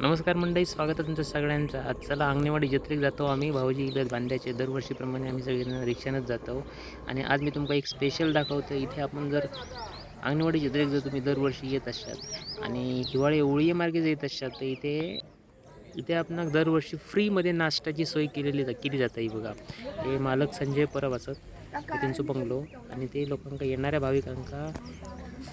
नमस्कार मंडळी, स्वागत आहे तुमचं सगळ्यांचं. आज चला अंगणेवाडी जत्रेक जातो आम्ही. भाऊजी इलत बांध्याचे दरवर्षीप्रमाणे आम्ही सगळेजण रिक्षानंच जातो. आणि आज मी तुमका एक स्पेशल दाखवतो. इथे आपण जर अंगणवाडी जत्रेक जर तुम्ही दरवर्षी येत असाल आणि हिवाळी ओळी मार्गे येत असाल तर इथे इथे आपण दरवर्षी फ्रीमध्ये नाश्त्याची सोय केली जाते. ही बघा, हे मालक संजय परब असत, हे त्यांचं बंगलो. आणि ते लोकांका येणाऱ्या भाविकांका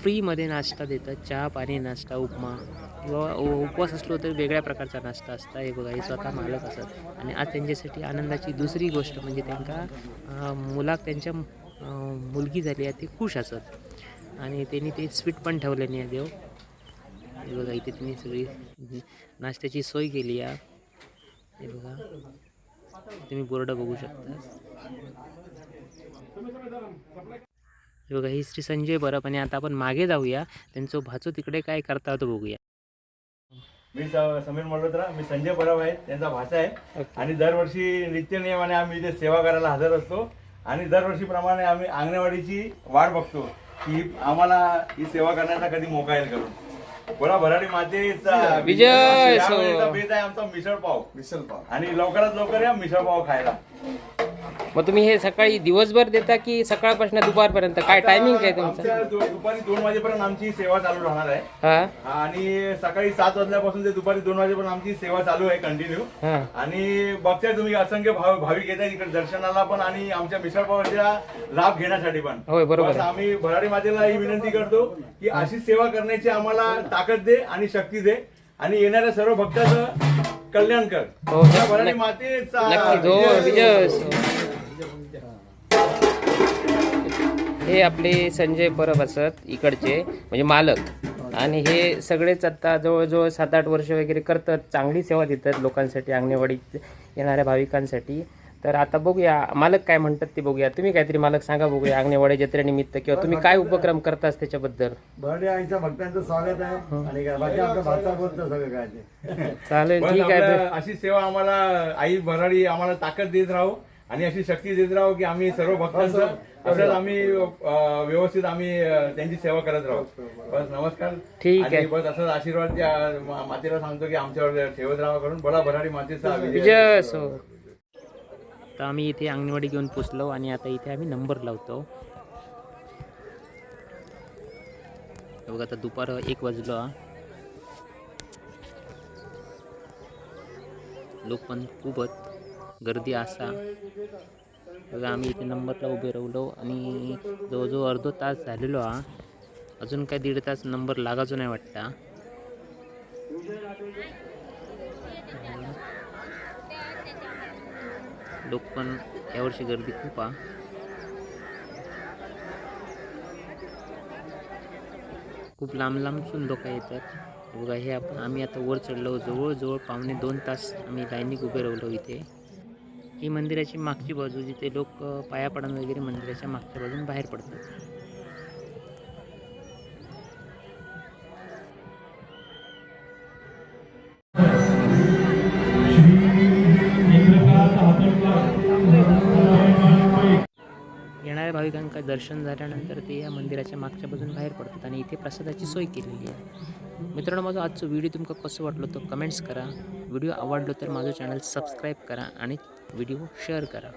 फ्रीमध्ये नाश्ता देतात. चहा पाणी, नाश्ता, उपमा किंवा उपवास असलो तर वेगळ्या प्रकारचा नाश्ता असता. हे बघा, हे स्वतः मालक असतात. आणि आज त्यांच्यासाठी आनंदाची दुसरी गोष्ट म्हणजे त्यांना मुलाक त्यांच्या मुलगी झाली आहे, ते खुश असत. आणि त्यांनी ते स्वीट पण ठेवले नाही देव. हे बघा, इथे त्यांनी सगळी नाश्त्याची सोय केली आहे. हे बघा, तुम्ही बोर्ड बघू शकता. हे बघा, ही श्री संजय परब. आणि आता आपण मागे जाऊया, त्यांचं भाचो तिकडे काय करता तो बघूया. मी समीर मल्होत्रा, मी संजय परब आहे, त्यांचा भाषा आहे. आणि दरवर्षी नित्य नियमाने आम्ही इथे सेवा करायला हजर असतो. आणि दरवर्षीप्रमाणे आम्ही अंगणवाडीची वाट बघतो की आम्हाला ही सेवा करण्याचा कधी मोका येईल करून. बोला भराडी मातेचा विजय. बेत आहे आमचा मिसळ पाव. आणि लवकरात लवकर या मिसळ पाव खायला. मग तुम्ही हे सकाळी दिवसभर देता की सकाळपासून दुपारपर्यंत? काय टायमिंग काय तुमचं? दुपारी 2 वाजेपर्यंत आमची सेवा चालू राहणार आहे. हा. आणि सकाळी 7 वाजल्यापासून ते दुपारी 2 वाजेपर्यंत आमची सेवा चालू आहे कंटिन्यू. आणि बघताय तुम्ही असंख्य भाविक येत आहेत इकडे दर्शनाला पण आणि आमच्या मिसळ पावाचा लाभ घेण्यासाठी पण. होय, बरोबर. आम्ही भराडी मातेला ही विनंती करतो की अशीच सेवा करण्याची आम्हाला ताकद दे आणि शक्ती दे आणि येणाऱ्या सर्व भक्ताचं कल्याण कर. भराडी मातेचा विजय. हे आपले संजय परब असत इकडचे, म्हणजे मालक. आणि हे सगळेच आता जवळजवळ 7-8 वर्ष वगैरे करतात. चांगली सेवा देतात लोकांसाठी, अंगणवाडीत येणाऱ्या भाविकांसाठी. तर आता बघूया मालक काय म्हणतात ते बघूया. तुम्ही काहीतरी मालक सांगा बघूया, अंगणवाडी जत्रेनिमित्त किंवा तुम्ही काय उपक्रम करतास त्याच्याबद्दल. भराडी आईच्या भक्तांचं स्वागत आहे. आणि बाकी आपल्या भाषा बोलतो सगळं काय ते. चालेल, ठीक आहे. अशी सेवा आम्हाला आई भराडी आम्हाला ताकद देत राहू आणि अशी शक्ती देत राहू की आम्ही सर्व भक्तांचं असंच आम्ही व्यवस्थित आम्ही त्यांची सेवा करत राहू. बस, नमस्कार. ठीक आहे. बस असंच आशीर्वाद त्या मातेला सांगतो की आमच्यावर ठेवत राहा करून. बोला भराडी मातेचा विजय असो. तर आम्ही इथे अंगणवाडी घेऊन पोचलो आणि आता इथे आम्ही नंबर लावतो. बघा, आता दुपार 1 वाजलो. लोक पण खूपच गर्दी असा. बघा, आम्ही इथे नंबरला उभे राहिलो आणि जवळजवळ अर्धा तास झालेलो हा. अजून काय 1.5 तास नंबर लागायचो नाही वाटता. लोक पण यावर्षी गर्दी खूप आहे. खूप लांब लांबसून लोक येतात. बघा, हे आम्ही आता वर चढलो. जवळजवळ 1.5-2 तास आम्ही लाईनीक उभे राहिलो इथे. ही मंदिराची मागची बाजू, जिथे लोक पाया पडून वगैरे मंदिराच्या मागच्या बाजून बाहेर पडतात. येणाऱ्या भाविकांका दर्शन झाल्यानंतर ते या मंदिराच्या मागच्या बाजून बाहेर पडतात आणि इथे प्रसादाची सोय केलेली आहे. मित्रांनो, माझं आजचं व्हिडिओ तुमका कसं वाटलं तो कमेंट्स करा. व्हिडिओ आवडलो तर माझं चॅनल सबस्क्राईब करा आणि व्हिडिओ शेअर करा.